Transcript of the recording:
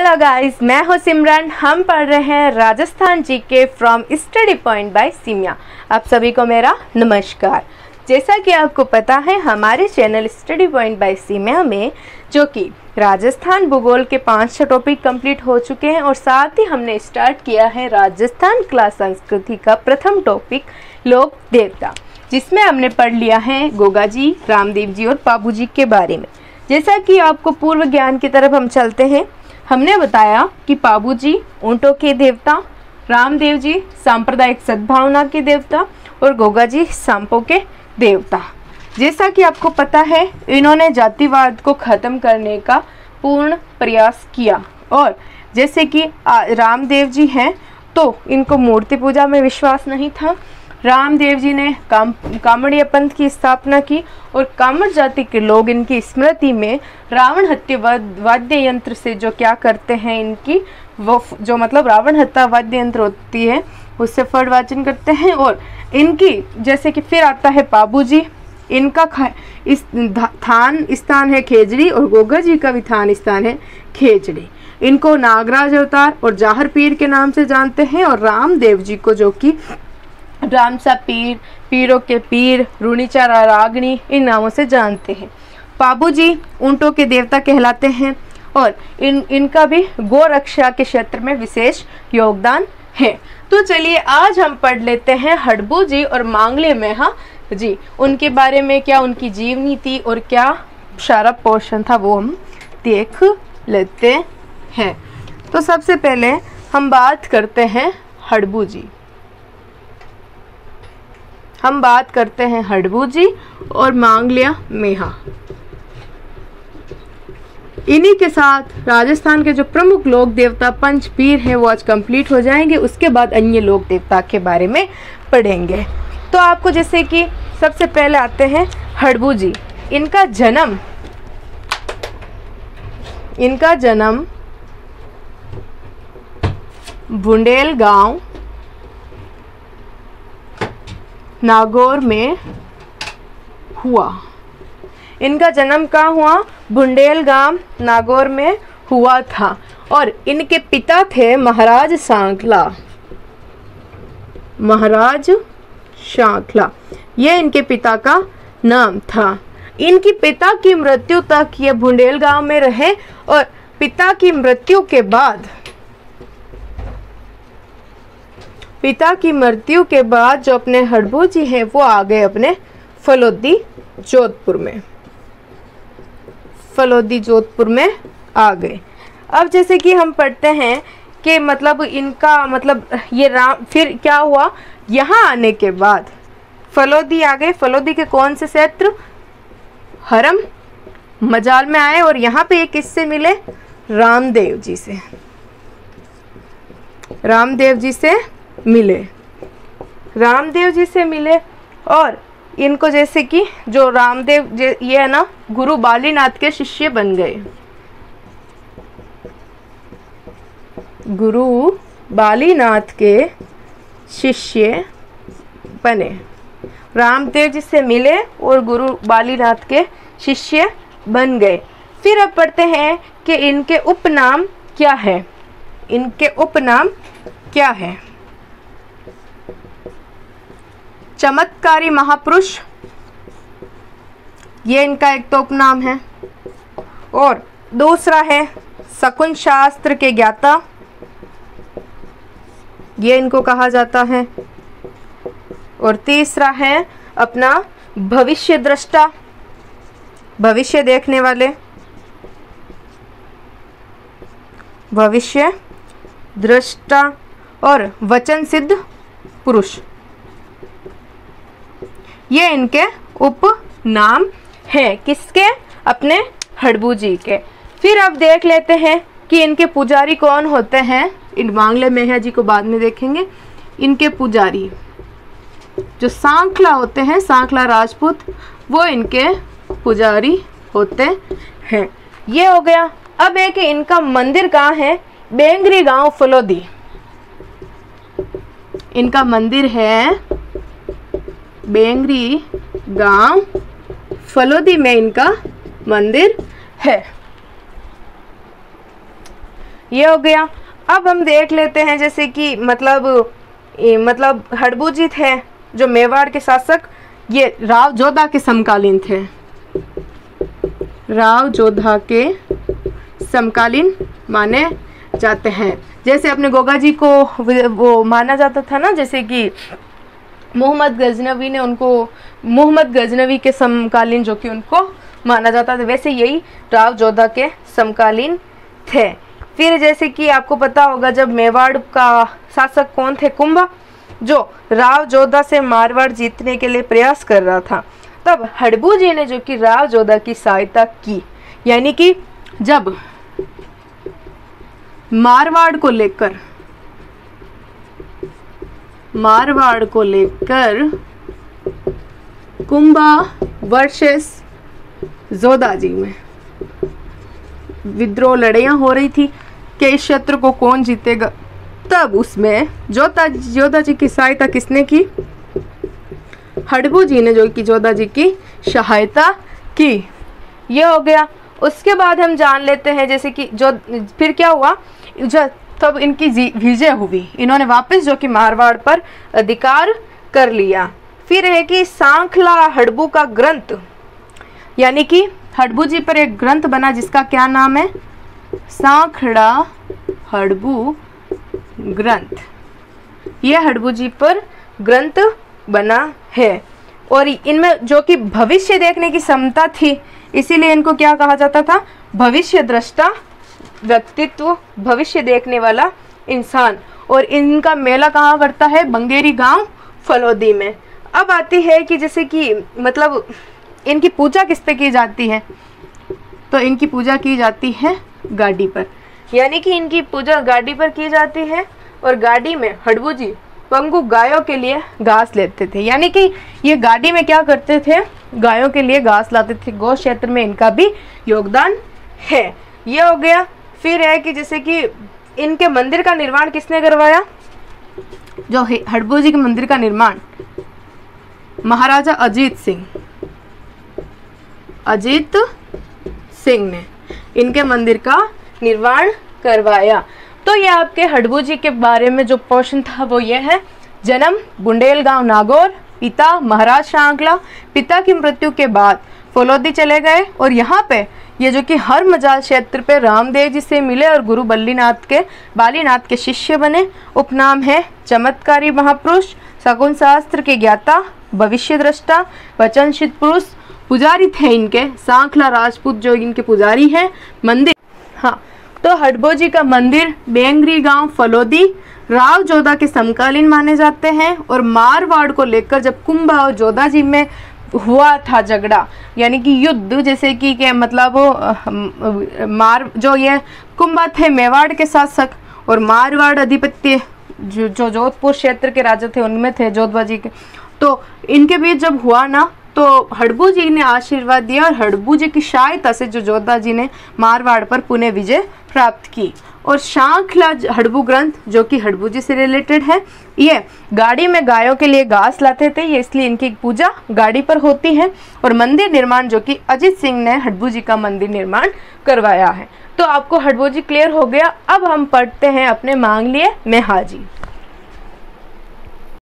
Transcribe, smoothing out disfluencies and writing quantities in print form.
Hello guys, मैं हूं सिमरन। हम पढ़ रहे हैं Rajasthan GK from study point by simia. आप सभी को मेरा नमस्कार। जैसा कि आपको पता है, हमारे channel study point by simia में जो कि राजस्थान भूगोल के 5 टॉपिक कंप्लीट हो चुके हैं और साथ ही हमने स्टार्ट किया है राजस्थान क्लास संस्कृति का प्रथम टॉपिक लोक देवता, जिसमें हमने पढ़ लिया है गोगा जी, रामदेव जी और पाबू जी के बारे में। जैसा कि आपको पूर्व ज्ञान की तरफ हम चलते हैं, हमने बताया कि पाबू जी ऊँटों के देवता, रामदेव जी सांप्रदायिक सद्भावना के देवता और गोगा जी सांपों के देवता। जैसा कि आपको पता है, इन्होंने जातिवाद को ख़त्म करने का पूर्ण प्रयास किया। और जैसे कि रामदेव जी हैं तो इनको मूर्ति पूजा में विश्वास नहीं था। रामदेव जी ने कामड़िया पंथ की स्थापना की और कामड़ जाति के लोग इनकी स्मृति में रावण हत्या वाद्य यंत्र से जो क्या करते हैं, इनकी वो जो मतलब रावण हत्या वाद्य यंत्र होती है उससे फड़ वाचन करते हैं। और इनकी जैसे कि फिर आता है पाबू जी, इनका थान स्थान है खेजड़ी और गोगा जी का भी थान स्थान है खेजड़ी। इनको नागराज अवतार और जाहर पीर के नाम से जानते हैं। और रामदेव जी को जो कि रामसा पीर, पीरों के पीर, रूणीचारा रागणी इन नामों से जानते हैं। पाबू जी ऊँटों के देवता कहलाते हैं और इनका भी गौ रक्षा के क्षेत्र में विशेष योगदान है। तो चलिए आज हम पढ़ लेते हैं हड़बू जी और मांगले मेहा जी, उनके बारे में, क्या उनकी जीवनी थी और क्या सारा पोषण था वो हम देख लेते हैं। तो सबसे पहले हम बात करते हैं हड़बू जी। हम बात करते हैं हड़बू जी और मांगलिया मेहा। इन्हीं के साथ राजस्थान के जो प्रमुख लोक देवता पंच पीर हैं वो आज कंप्लीट हो जाएंगे। उसके बाद अन्य लोक देवता के बारे में पढ़ेंगे। तो आपको जैसे कि सबसे पहले आते हैं हड़बू जी। इनका जन्म बुंडेल गांव नागौर में हुआ। इनका जन्म कहाँ हुआ? बुंडेल गांव नागौर में हुआ था। और इनके पिता थे महाराज सांखला, ये इनके पिता का नाम था। इनकी पिता की मृत्यु तक ये बुंडेल गांव में रहे और पिता की मृत्यु के बाद जो अपने हड़बू जी हैं वो आ गए अपने फलोदी जोधपुर में आ गए। अब जैसे कि हम पढ़ते हैं कि मतलब इनका मतलब ये फिर क्या हुआ, यहाँ आने के बाद फलोदी आ गए। फलोदी के कौन से क्षेत्र? हरम मजाल में आए और यहाँ पे ये किससे मिले? रामदेव जी से मिले। और इनको जैसे कि जो रामदेव ये है ना, गुरु बालीनाथ के शिष्य बन गए। गुरु बालीनाथ के शिष्य बने। रामदेव जी से मिले और गुरु बालीनाथ के शिष्य बन गए। फिर अब पढ़ते हैं कि इनके उपनाम क्या है। चमत्कारी महापुरुष, ये इनका एक तो उपनाम है। और दूसरा है शकुन शास्त्र के ज्ञाता, ये इनको कहा जाता है। और तीसरा है अपना भविष्य दृष्टा, भविष्य देखने वाले, भविष्य दृष्टा और वचन सिद्ध पुरुष, ये इनके उपनाम हैं। किसके? अपने हड़बू जी के। फिर अब देख लेते हैं कि इनके पुजारी कौन होते हैं। इन मांगले मेहा जी को बाद में देखेंगे। इनके पुजारी जो सांखला होते हैं, सांखला राजपूत, वो इनके पुजारी होते हैं। ये हो गया। अब एक इनका मंदिर कहाँ है? बेंगरी गांव फलोदी। इनका मंदिर है बेंगरी गांव फलोदी में, इनका मंदिर है। ये हो गया। अब हम देख लेते हैं जैसे कि मतलब हड़बू जी थे जो मेवाड़ के शासक, ये राव जोधा के समकालीन थे, राव जोधा के समकालीन माने जाते हैं। जैसे अपने गोगा जी को वो माना जाता था ना, जैसे कि मोहम्मद गजनवी ने उनको मोहम्मद गजनवी के समकालीन जो कि उनको माना जाता था, वैसे यही राव जोधा के समकालीन थे। फिर जैसे कि आपको पता होगा जब मेवाड़ का शासक कौन थे, कुंभा, जो राव जोधा से मारवाड़ जीतने के लिए प्रयास कर रहा था, तब हड़बू जी ने जो कि राव जोधा की सहायता की। यानी कि जब मारवाड़ को लेकर कुंभा वर्सेस जोधा जी में विद्रोह लड़ाइयाँ हो रही थी कि इस क्षेत्र को कौन जीतेगा, तब उसमें जोधा जी की सहायता किसने की, हड़बू जी ने जो कि जोधा जी की सहायता की। ये हो गया। उसके बाद हम जान लेते हैं जैसे कि जो फिर क्या हुआ, जो तब इनकी विजय हुई, इन्होंने वापस जो कि मारवाड़ पर अधिकार कर लिया। फिर है कि सांखला हड़बू का ग्रंथ, यानी कि हड़बू जी पर एक ग्रंथ बना जिसका क्या नाम है, सांखड़ा हड़बू ग्रंथ। यह हड़बू जी पर ग्रंथ बना है और इनमें जो कि भविष्य देखने की क्षमता थी, इसीलिए इनको क्या कहा जाता था, भविष्य दृष्टा व्यक्तित्व, भविष्य देखने वाला इंसान। और इनका मेला कहाँ पड़ता है, बंगेरी गांव फलोदी में। अब आती है कि जैसे कि मतलब इनकी पूजा किस पे की जाती है, तो इनकी पूजा की जाती है गाड़ी पर, यानी कि इनकी पूजा गाड़ी पर की जाती है। और गाड़ी में हड़बू जी पंगु गायों के लिए घास लेते थे, यानी कि ये गाड़ी में क्या करते थे, गायों के लिए घास लाते थे। गौ क्षेत्र में इनका भी योगदान है। ये हो गया। फिर है कि जैसे कि इनके मंदिर का निर्माण किसने करवाया, जो हड़बू जी के मंदिर का निर्माण महाराजा अजीत सिंह ने इनके मंदिर का निर्माण करवाया। तो ये आपके हड़बू जी के बारे में जो पोर्शन था वो ये है। जन्म बुंडेल गांव नागौर, पिता महाराज सांखला, पिता की मृत्यु के बाद फलोदी चले गए और यहाँ पे ये जो कि हर मजाल क्षेत्र पे रामदेव जी से मिले और गुरु बालीनाथ के शिष्य बने। उपनाम है चमत्कारी महापुरुष, शकुन शास्त्र के ज्ञाता, भविष्य दृष्टा, वचनशित पुरुष। पुजारी थे इनके सांखला राजपूत जो इनके पुजारी हैं। मंदिर, हाँ, तो हड़बू जी का मंदिर बेंगरी गांव फलोदी राव जोधा के समकालीन माने जाते हैं। और मारवाड़ को लेकर जब कुंभा और जोधा जी में हुआ था झगड़ा, यानी कि युद्ध, जैसे कि मतलब जो ये कुंभा थे मेवाड़ के शासक और मारवाड़ अधिपत्य जो जोधपुर क्षेत्र के राजा थे उनमें थे जोधवा जी के, तो इनके बीच जब हुआ ना, तो हड़बू जी ने आशीर्वाद दिया और हड़बू जी की सहायता से जो जोधा जी ने मारवाड़ पर पुनः विजय प्राप्त की। और सांखला हड़बू ग्रंथ जो कि हड़बू जी से रिलेटेड है, ये गाड़ी में गायों के लिए घास लाते थे, ये इसलिए इनकी पूजा गाड़ी पर होती है। और मंदिर निर्माण जो कि अजीत सिंह ने हड़बू जी का मंदिर निर्माण करवाया है। तो आपको हड़बू जी क्लियर हो गया। अब हम पढ़ते हैं अपने मांग लिए मैं हाजी।